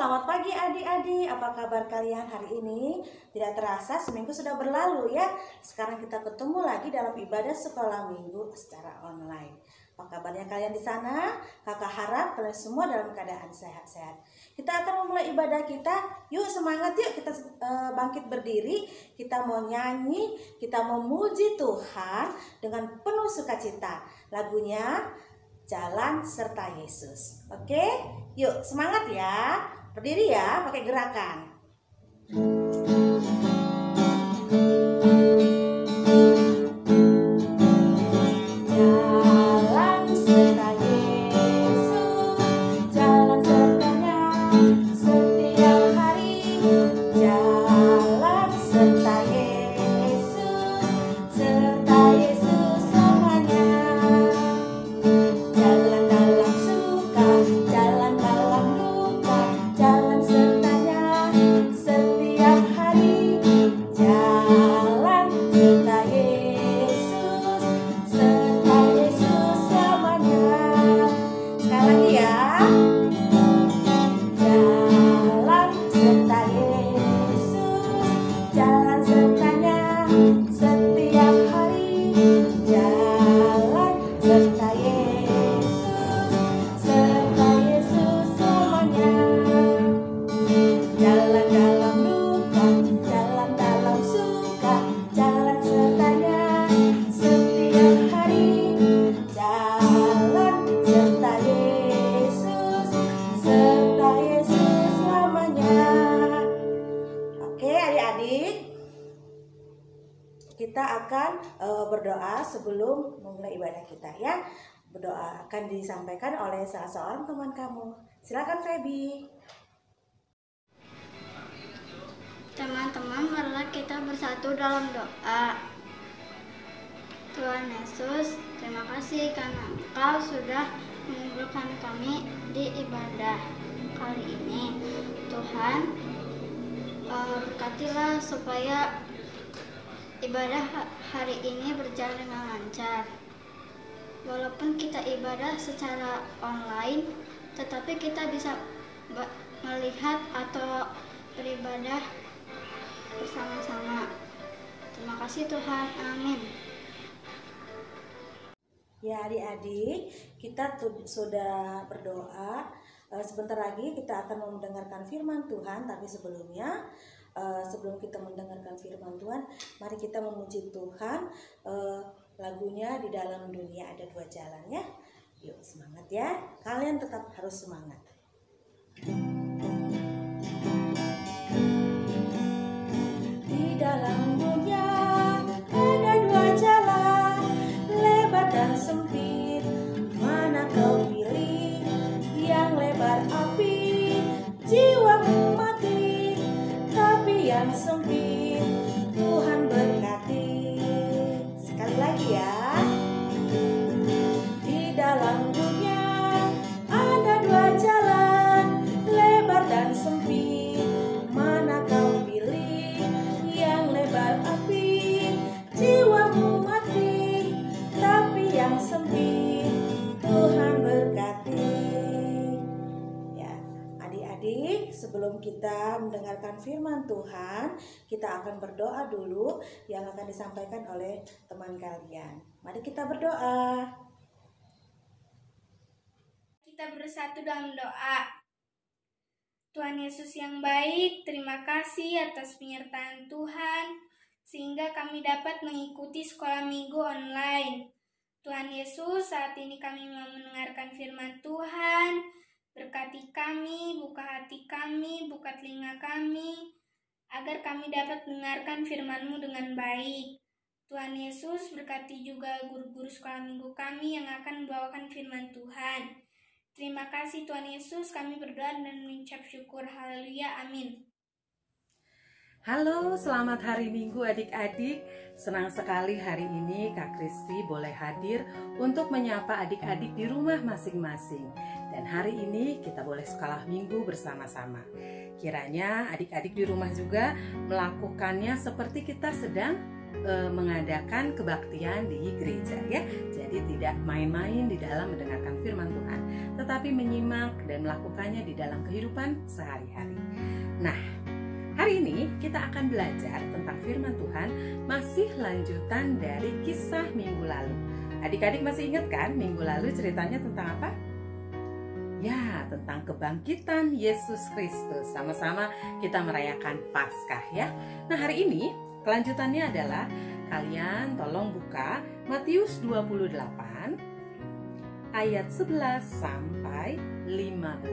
selamat pagi adik-adik. Apa kabar kalian hari ini? Tidak terasa seminggu sudah berlalu ya. Sekarang kita ketemu lagi dalam ibadah sekolah minggu secara online. Apa kabarnya kalian di sana? Kakak harap kalian semua dalam keadaan sehat-sehat. Kita akan memulai ibadah kita. Yuk semangat yuk, kita bangkit berdiri. Kita mau nyanyi, kita mau memuji Tuhan dengan penuh sukacita. Lagunya Jalan Serta Yesus. Oke? Yuk, semangat ya. Berdiri ya, pakai gerakan. Jalan serta Yesus, jalan sertanya setiap hari. Jalan serta Yesus, serta Yesus selamanya. Jalan dalam suka, jalan dalam duka, jalan sertanya setiap hari. Jalan serta Yesus, serta Yesus selamanya. Sekali lagi ya. Jalan serta Yesus, jalan sertanya setiap hari. Jalan serta Yesus, serta Yesus selamanya. Jalan dalam duka, jalan dalam suka, jalan sertanya setiap hari. Jalan serta Yesus, serta Yesus selamanya. Oke adik-adik, kita akan berdoa sebelum memulai ibadah kita ya. Berdoa akan disampaikan oleh salah seorang teman kamu. Silakan Feby. Teman-teman, marilah kita bersatu dalam doa. Tuhan Yesus, terima kasih karena Engkau sudah mengumpulkan kami di ibadah kali ini. Tuhan, berkatilah supaya ibadah hari ini berjalan dengan lancar. Walaupun kita ibadah secara online, tetapi kita bisa melihat atau beribadah bersama-sama. Terima kasih Tuhan, amin. Ya adik-adik, kita sudah berdoa. Sebentar lagi kita akan mendengarkan firman Tuhan. Tapi sebelumnya, sebelum kita mendengarkan firman Tuhan, mari kita memuji Tuhan. Lagunya Di Dalam Dunia Ada Dua Jalan ya. Yuk semangat ya. Kalian tetap harus semangat. Di dalam dunia ada dua jalan, lebar dan sempit. Mana kau pilih? Yang lebar api, jiwamu mati. Tapi yang sempit, Tuhan berkati. Sekali lagi ya. Di dalam dunia ada dua jalan, lebar dan sempit. Mana kau pilih? Yang lebar api, jiwamu mati. Tapi yang sempit, Tuhan berkati. Ya, adik-adik, sebelum kita mendengarkan firman Tuhan, kita akan berdoa dulu yang akan disampaikan oleh teman kalian. Mari kita berdoa. Kita bersatu dalam doa. Tuhan Yesus yang baik, terima kasih atas penyertaan Tuhan, sehingga kami dapat mengikuti sekolah minggu online. Tuhan Yesus, saat ini kami mau mendengarkan firman Tuhan. Berkati kami, buka hati kami, buka telinga kami, agar kami dapat mendengarkan firman-Mu dengan baik. Tuhan Yesus, berkati juga guru-guru sekolah minggu kami yang akan membawakan firman Tuhan. Terima kasih Tuhan Yesus, kami berdoa dan mengucap syukur. Haleluya, amin. Halo, selamat hari Minggu adik-adik. Senang sekali hari ini Kak Kristi boleh hadir untuk menyapa adik-adik di rumah masing-masing. Dan hari ini kita boleh sekolah minggu bersama-sama. Kiranya adik-adik di rumah juga melakukannya seperti kita sedang mengadakan kebaktian di gereja ya. Jadi tidak main-main di dalam mendengarkan firman Tuhan, tetapi menyimak dan melakukannya di dalam kehidupan sehari-hari. Nah, hari ini kita akan belajar tentang firman Tuhan, masih lanjutan dari kisah minggu lalu. Adik-adik masih ingat kan minggu lalu ceritanya tentang apa? Ya, tentang kebangkitan Yesus Kristus. Sama-sama kita merayakan Paskah ya. Nah, hari ini kelanjutannya adalah kalian tolong buka Matius 28 ayat 11 sampai 15.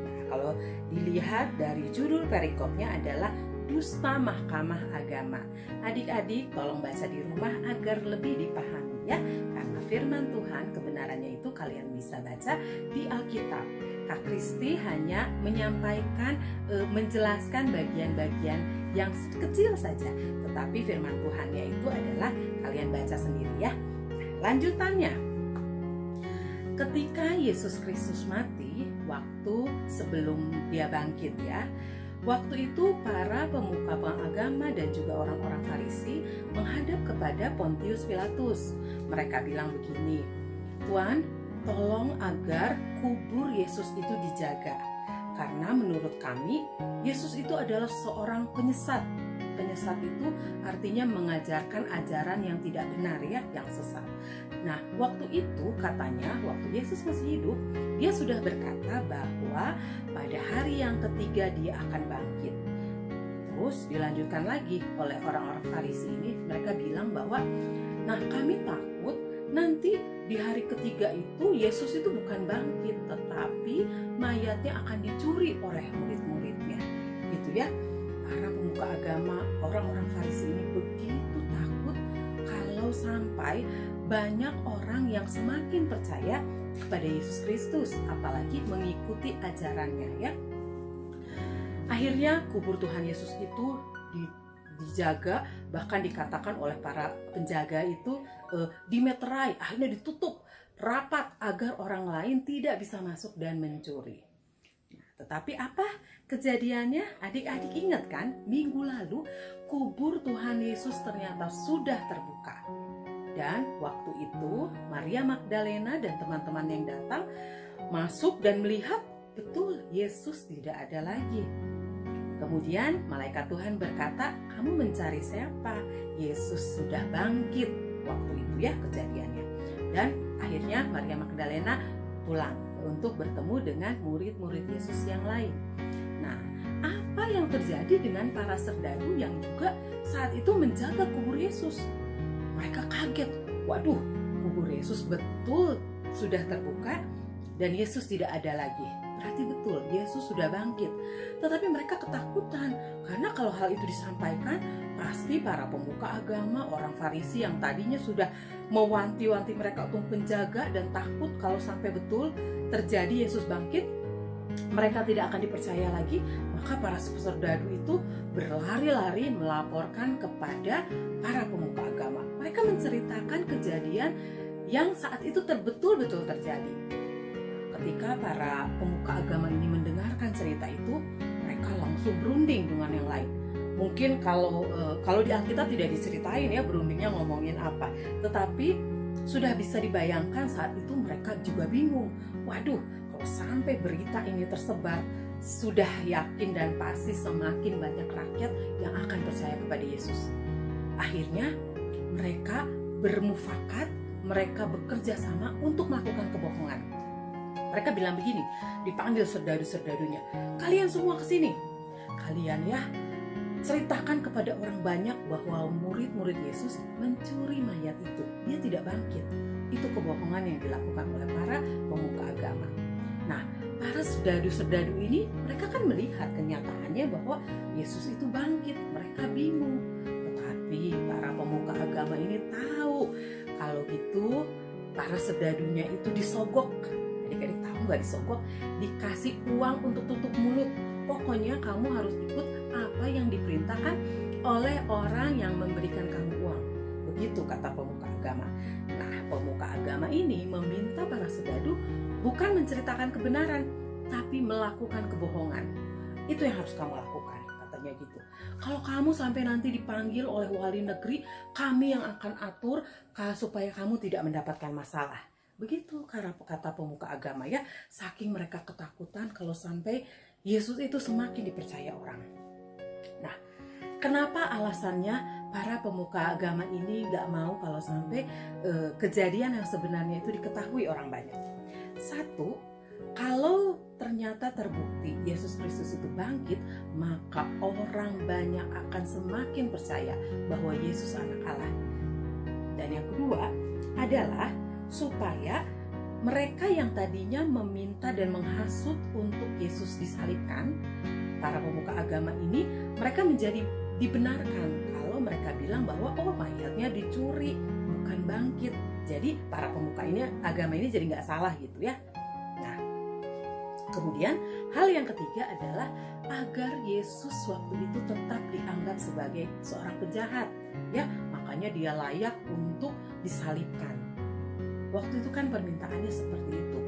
Nah, kalau dilihat dari judul perikopnya adalah dusta Mahkamah Agama. Adik-adik tolong baca di rumah agar lebih dipahami ya, karena firman Tuhan kebenarannya itu kalian bisa baca di Alkitab. Kak Kristi hanya menyampaikan, menjelaskan bagian-bagian yang kecil saja, tetapi firman Tuhannya itu adalah kalian baca sendiri ya. Lanjutannya, ketika Yesus Kristus mati, waktu sebelum dia bangkit ya, waktu itu para pemuka agama dan juga orang-orang Farisi menghadap kepada Pontius Pilatus. Mereka bilang begini, "Tuan, tolong agar kubur Yesus itu dijaga. Karena menurut kami, Yesus itu adalah seorang penyesat. Penyesat itu artinya mengajarkan ajaran yang tidak benar ya, yang sesat." Nah, waktu itu katanya, waktu Yesus masih hidup, dia sudah berkata bahwa pada hari yang ketiga dia akan bangkit. Terus dilanjutkan lagi oleh orang-orang Farisi ini, mereka bilang bahwa, nah kami takut nanti di hari ketiga itu Yesus itu bukan bangkit, tetapi mayatnya akan dicuri oleh murid-muridnya. Gitu ya. Para pemuka agama, orang-orang Farisi ini begitu takut kalau sampai banyak orang yang semakin percaya kepada Yesus Kristus, apalagi mengikuti ajarannya ya. Akhirnya kubur Tuhan Yesus itu dijaga, bahkan dikatakan oleh para penjaga itu dimeterai, akhirnya ditutup rapat agar orang lain tidak bisa masuk dan mencuri. Nah, tetapi apa kejadiannya? Adik-adik ingat kan, minggu lalu kubur Tuhan Yesus ternyata sudah terbuka. Dan waktu itu Maria Magdalena dan teman-teman yang datang masuk dan melihat betul Yesus tidak ada lagi. Kemudian malaikat Tuhan berkata, "Kamu mencari siapa? Yesus sudah bangkit." Waktu itu ya kejadiannya. Dan akhirnya Maria Magdalena pulang untuk bertemu dengan murid-murid Yesus yang lain. Nah, apa yang terjadi dengan para serdadu yang juga saat itu menjaga kubur Yesus? Mereka kaget, waduh, kubur Yesus betul sudah terbuka dan Yesus tidak ada lagi. Berarti betul, Yesus sudah bangkit. Tetapi mereka ketakutan, karena kalau hal itu disampaikan, pasti para pemuka agama, orang Farisi yang tadinya sudah mewanti-wanti mereka untuk menjaga dan takut kalau sampai betul terjadi Yesus bangkit, mereka tidak akan dipercaya lagi. Maka para serdadu itu berlari-lari melaporkan kepada para pemuka agama. Mereka menceritakan kejadian yang saat itu betul-betul terjadi. Ketika para pemuka agama ini mendengarkan cerita itu, mereka langsung berunding dengan yang lain. Mungkin kalau di Alkitab tidak diceritain ya berundingnya ngomongin apa, tetapi sudah bisa dibayangkan saat itu mereka juga bingung. Waduh, kalau sampai berita ini tersebar, sudah yakin dan pasti semakin banyak rakyat yang akan percaya kepada Yesus. Akhirnya mereka bermufakat, mereka bekerja sama untuk melakukan kebohongan. Mereka bilang begini, dipanggil serdadu-serdadunya, "Kalian semua ke sini. Kalian ya ceritakan kepada orang banyak bahwa murid-murid Yesus mencuri mayat itu. Dia tidak bangkit." Itu kebohongan yang dilakukan oleh para pemuka agama. Nah, para serdadu-serdadu ini mereka kan melihat kenyataannya bahwa Yesus itu bangkit. Mereka bingung. Tetapi para pemuka agama ini tahu kalau gitu para serdadunya itu disogok. Adik-adik tahu nggak disogok? Dikasih uang untuk tutup mulut. Pokoknya kamu harus ikut apa yang diperintahkan oleh orang yang memberikan kamu uang. Begitu kata pemuka agama. Nah, pemuka agama ini meminta para serdadu bukan menceritakan kebenaran, tapi melakukan kebohongan. Itu yang harus kamu lakukan, katanya gitu. Kalau kamu sampai nanti dipanggil oleh wali negeri, kami yang akan atur supaya kamu tidak mendapatkan masalah. Begitu kata pemuka agama ya, saking mereka ketakutan kalau sampai Yesus itu semakin dipercaya orang. Nah, kenapa alasannya para pemuka agama ini gak mau kalau sampai kejadian yang sebenarnya itu diketahui orang banyak? Satu, kalau ternyata terbukti Yesus Kristus itu bangkit, maka orang banyak akan semakin percaya bahwa Yesus anak Allah. Dan yang kedua adalah supaya mereka yang tadinya meminta dan menghasut untuk Yesus disalibkan, para pemuka agama ini, mereka menjadi dibenarkan kalau mereka bilang bahwa mayatnya dicuri, bukan bangkit. Jadi para pemuka agama ini jadi nggak salah gitu ya. Nah, kemudian hal yang ketiga adalah agar Yesus waktu itu tetap dianggap sebagai seorang penjahat, ya, makanya dia layak untuk disalibkan. Waktu itu kan permintaannya seperti itu.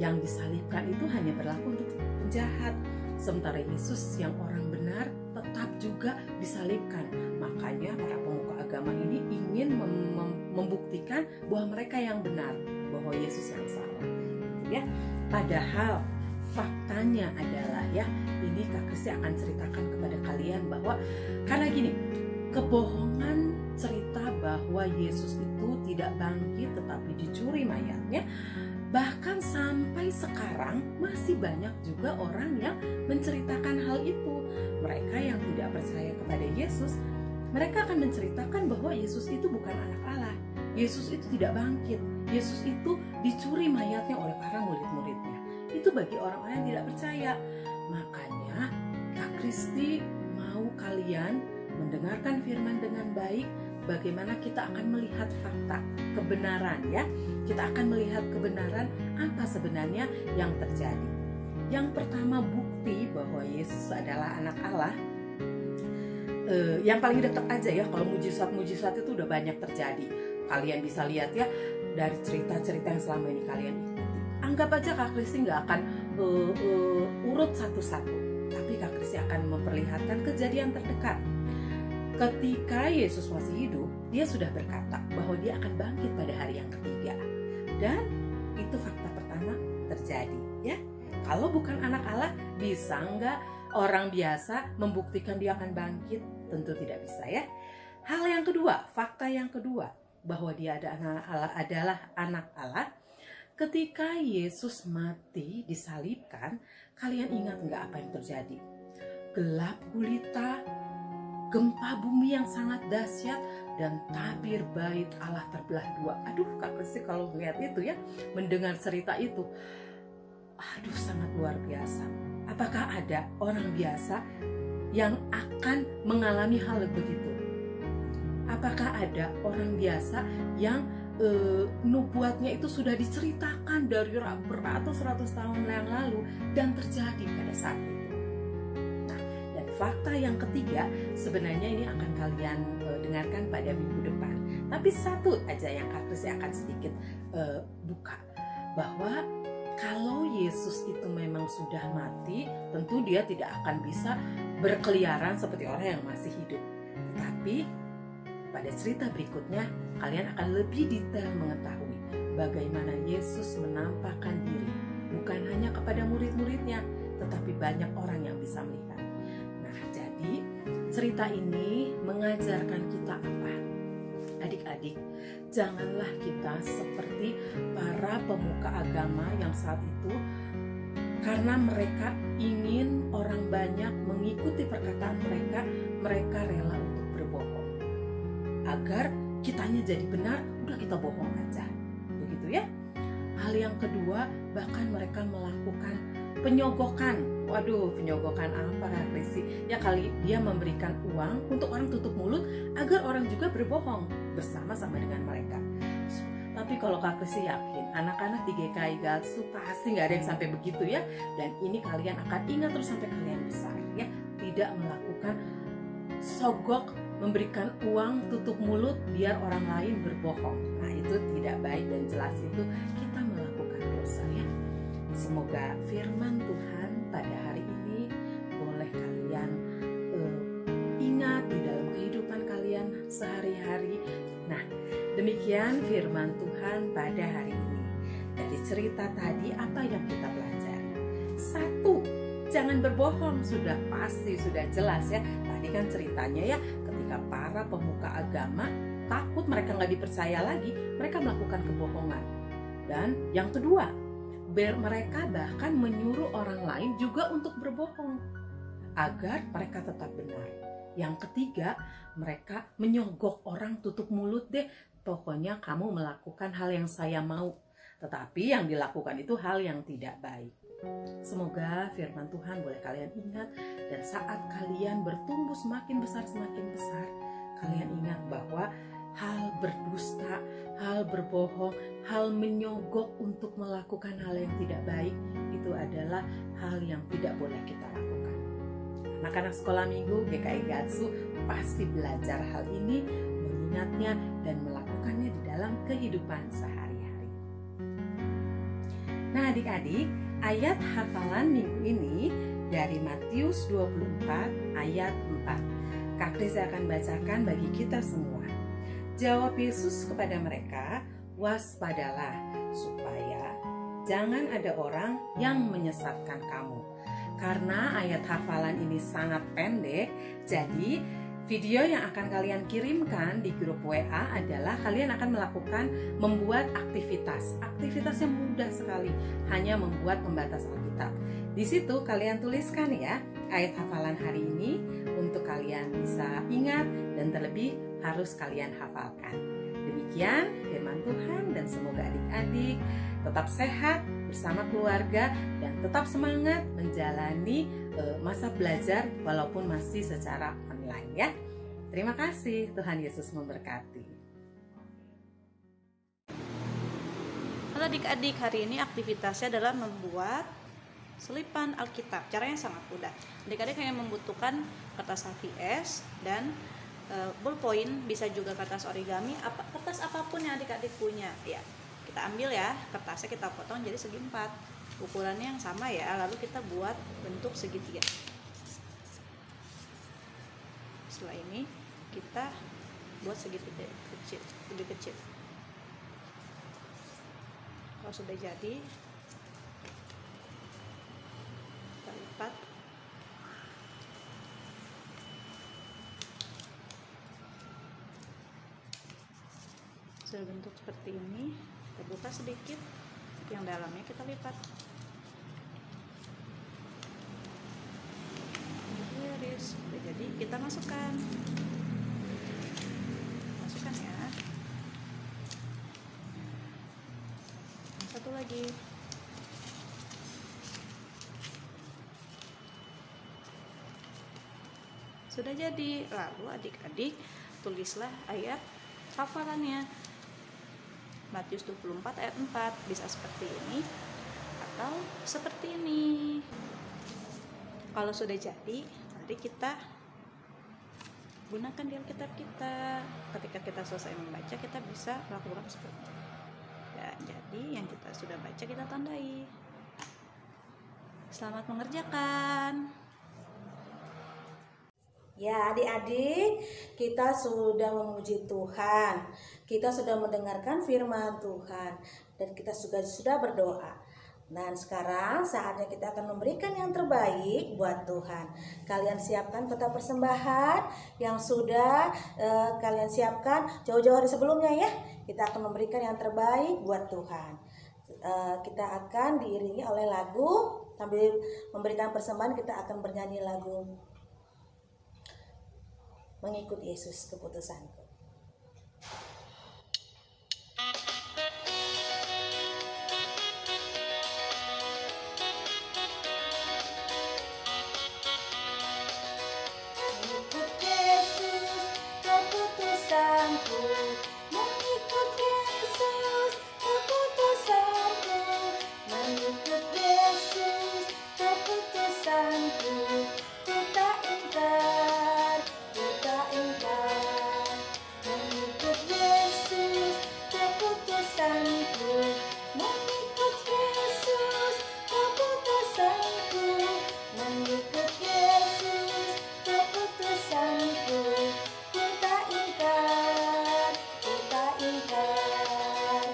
Yang disalibkan itu hanya berlaku untuk penjahat, sementara Yesus yang orang benar tetap juga disalibkan. Makanya para pemuka agama ini ingin membuktikan bahwa mereka yang benar, bahwa Yesus yang salah, gitu ya. Padahal faktanya adalah ya, ini Kak Kristi akan ceritakan kepada kalian bahwa karena gini, kebohongan cerita bahwa Yesus itu tidak bangkit tetapi dicuri mayatnya, bahkan sampai sekarang masih banyak juga orang yang menceritakan hal itu. Mereka yang tidak percaya kepada Yesus, mereka akan menceritakan bahwa Yesus itu bukan anak Allah, Yesus itu tidak bangkit, Yesus itu dicuri mayatnya oleh para murid-muridnya. Itu bagi orang-orang yang tidak percaya. Makanya Kak Kristi mau kalian mendengarkan firman dengan baik, bagaimana kita akan melihat fakta, kebenaran ya. Kita akan melihat kebenaran apa sebenarnya yang terjadi. Yang pertama, bukti bahwa Yesus adalah anak Allah. Yang paling dekat aja ya, kalau mujizat-mujizat itu udah banyak terjadi. Kalian bisa lihat ya dari cerita-cerita yang selama ini kalian ikuti. Anggap aja Kak Kristi nggak akan urut satu-satu, tapi Kak Kristi akan memperlihatkan kejadian terdekat. Ketika Yesus masih hidup, dia sudah berkata bahwa dia akan bangkit pada hari yang ketiga. Dan itu fakta pertama terjadi ya. Kalau bukan anak Allah, bisa nggak orang biasa membuktikan dia akan bangkit? Tentu tidak bisa ya. Hal yang kedua, fakta yang kedua, bahwa dia adalah anak Allah. Ketika Yesus mati disalibkan, kalian ingat nggak apa yang terjadi? Gelap gulita, gempa bumi yang sangat dahsyat, dan tabir bait Allah terbelah dua. Aduh, Kak Kristi kalau melihat itu ya, mendengar cerita itu, aduh sangat luar biasa. Apakah ada orang biasa yang akan mengalami hal begitu? Apakah ada orang biasa yang nubuatnya itu sudah diceritakan dari beratus-ratus tahun yang lalu dan terjadi pada saat itu? Nah, dan fakta yang ketiga sebenarnya ini akan kalian dengarkan pada minggu depan. Tapi satu aja yang Kak Kristi akan sedikit buka, bahwa kalau Yesus itu memang sudah mati, tentu dia tidak akan bisa berkeliaran seperti orang yang masih hidup. Tetapi pada cerita berikutnya, kalian akan lebih detail mengetahui bagaimana Yesus menampakkan diri, bukan hanya kepada murid-muridnya, tetapi banyak orang yang bisa melihat. Nah, jadi cerita ini mengajarkan kita apa? Adik-adik, janganlah kita seperti para pemuka agama yang saat itu, karena mereka ingin orang banyak mengikuti perkataan mereka, mereka rela untuk berbohong. Agar kitanya jadi benar, udah kita bohong aja. Begitu ya. Hal yang kedua, bahkan mereka melakukan penyogokan. Waduh, penyogokan apa Kak Kristi? Ya kali dia memberikan uang untuk orang tutup mulut agar orang juga berbohong bersama-sama dengan mereka. Tapi kalau Kak Kristi yakin anak-anak di GKI Gatsu pasti nggak ada yang sampai begitu ya. Dan ini kalian akan ingat terus sampai kalian besar ya. Tidak melakukan sogok, memberikan uang tutup mulut biar orang lain berbohong. Nah, itu tidak baik dan jelas itu kita melakukan dosa ya. Semoga firman Tuhan pada hari ini boleh kalian ingat di dalam kehidupan kalian sehari-hari. Nah, demikian firman Tuhan pada hari ini. dari cerita tadi apa yang kita pelajari? Satu, jangan berbohong, sudah pasti, sudah jelas ya. Tadi kan ceritanya ya, ketika para pemuka agama takut mereka nggak dipercaya lagi, mereka melakukan kebohongan. Dan yang kedua, mereka bahkan menyuruh orang lain juga untuk berbohong agar mereka tetap benar. Yang ketiga, mereka menyogok orang, tutup mulut deh, pokoknya kamu melakukan hal yang saya mau. Tetapi yang dilakukan itu hal yang tidak baik. Semoga firman Tuhan boleh kalian ingat, dan saat kalian bertumbuh semakin besar, kalian ingat bahwa hal berdusta, hal berbohong, hal menyogok untuk melakukan hal yang tidak baik, itu adalah hal yang tidak boleh kita lakukan. Anak-anak sekolah minggu GKI Gatsu pasti belajar hal ini, mengingatnya dan melakukannya di dalam kehidupan sehari-hari. Nah adik-adik, ayat hafalan minggu ini dari Matius 24 ayat 4. Kak Kris akan bacakan bagi kita semua. Jawab Yesus kepada mereka, waspadalah supaya jangan ada orang yang menyesatkan kamu. Karena ayat hafalan ini sangat pendek, jadi video yang akan kalian kirimkan di grup WA adalah kalian akan membuat aktivitas yang mudah sekali, hanya membuat pembatas Alkitab. Di situ kalian tuliskan ya ayat hafalan hari ini untuk kalian bisa ingat dan terlebih harus kalian hafalkan. Demikian firman Tuhan, dan semoga adik-adik tetap sehat bersama keluarga dan tetap semangat menjalani masa belajar walaupun masih secara online ya. Terima kasih, Tuhan Yesus memberkati. Halo adik-adik, hari ini aktivitasnya adalah membuat selipan Alkitab. Caranya sangat mudah. Adik-adik hanya membutuhkan kertas HVS dan ballpoint, bisa juga kertas origami, kertas apapun yang adik-adik punya ya. Kita ambil ya, kertasnya kita potong jadi segi 4, ukurannya yang sama ya, lalu kita buat bentuk segitiga. Setelah ini kita buat segitiga kecil, lebih kecil. Kalau sudah jadi, kita lipat. Sudah bentuk seperti ini, kita buka sedikit, yang dalamnya kita lipat. Iris, jadi kita masukkan ya. Satu lagi. Sudah jadi. Lalu adik-adik tulislah ayat hafalannya. Matius 24 ayat 4, bisa seperti ini atau seperti ini. Kalau sudah jadi, nanti kita gunakan di Alkitab kita. Ketika kita selesai membaca, kita bisa lakukan seperti ini. Dan jadi yang kita sudah baca kita tandai. Selamat mengerjakan. Ya adik-adik, kita sudah memuji Tuhan, kita sudah mendengarkan firman Tuhan, dan kita sudah berdoa. Dan sekarang saatnya kita akan memberikan yang terbaik buat Tuhan. Kalian siapkan kotak persembahan yang sudah kalian siapkan jauh-jauh hari sebelumnya ya. Kita akan memberikan yang terbaik buat Tuhan. Kita akan diiringi oleh lagu, sambil memberikan persembahan kita akan bernyanyi lagu Mengikut Yesus Keputusanku. Mengikut Yesus Keputusanku, mengikut Yesus Keputusanku, mengikut Yesus Keputusanku, ku tak ingkar. Mengikut Yesus keputusanku, mengikut Yesus keputusanku, mengikut Yesus keputusanku, ku tak ingkar, ku tak ingkar.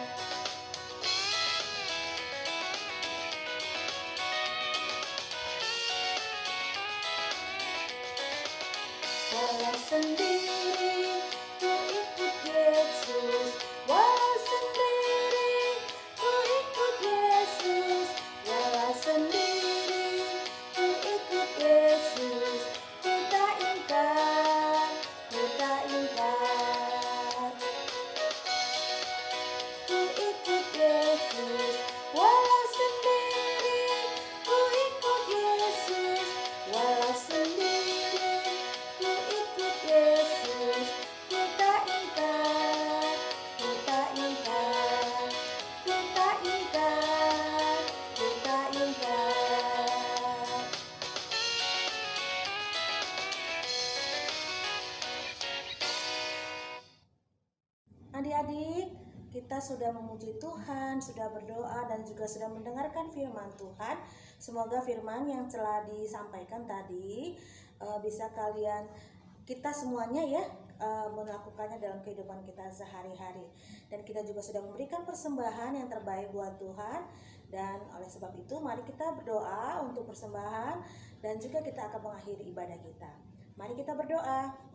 walau sendiri ku ikut Yesus, walau sendiri ku ikut Yesus, walau sendiri ku ikut Yesus, ku tak ingkar, ku tak ingkar. Ku ikut Yesus, walau sendiri ku ikut Yesus, walau sendiri ku ikut Yesus, ku tak ingkar, ku tak ingkar, ku tak ingkar, ku tak ingkar. Adik-adik, kita sudah memuji Tuhan, sudah berdoa dan juga sudah mendengarkan firman Tuhan. Semoga firman yang telah disampaikan tadi bisa kita semuanya ya melakukannya dalam kehidupan kita sehari-hari. Dan kita juga sudah memberikan persembahan yang terbaik buat Tuhan. Dan oleh sebab itu mari kita berdoa untuk persembahan dan juga kita akan mengakhiri ibadah kita. Mari kita berdoa.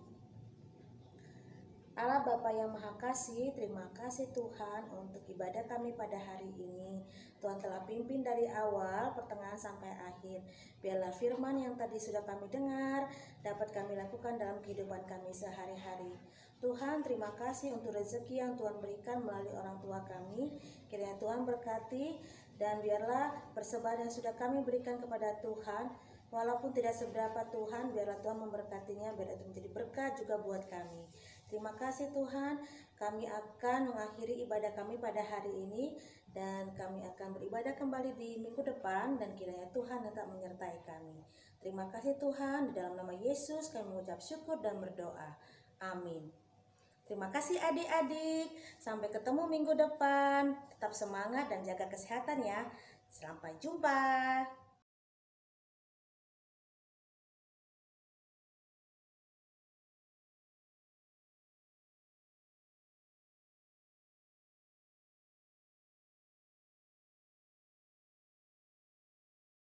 Allah Bapa yang Maha Kasih, terima kasih Tuhan untuk ibadah kami pada hari ini. Tuhan telah pimpin dari awal, pertengahan sampai akhir. Biarlah firman yang tadi sudah kami dengar dapat kami lakukan dalam kehidupan kami sehari-hari. Tuhan, terima kasih untuk rezeki yang Tuhan berikan melalui orang tua kami. Kiranya Tuhan berkati dan biarlah persembahan yang sudah kami berikan kepada Tuhan, walaupun tidak seberapa Tuhan, biarlah Tuhan memberkatinya, biar itu menjadi berkat juga buat kami. Terima kasih Tuhan, kami akan mengakhiri ibadah kami pada hari ini dan kami akan beribadah kembali di minggu depan dan kiranya Tuhan tetap menyertai kami. Terima kasih Tuhan, di dalam nama Yesus kami mengucap syukur dan berdoa. Amin. Terima kasih adik-adik, sampai ketemu minggu depan. Tetap semangat dan jaga kesehatan ya. Sampai jumpa.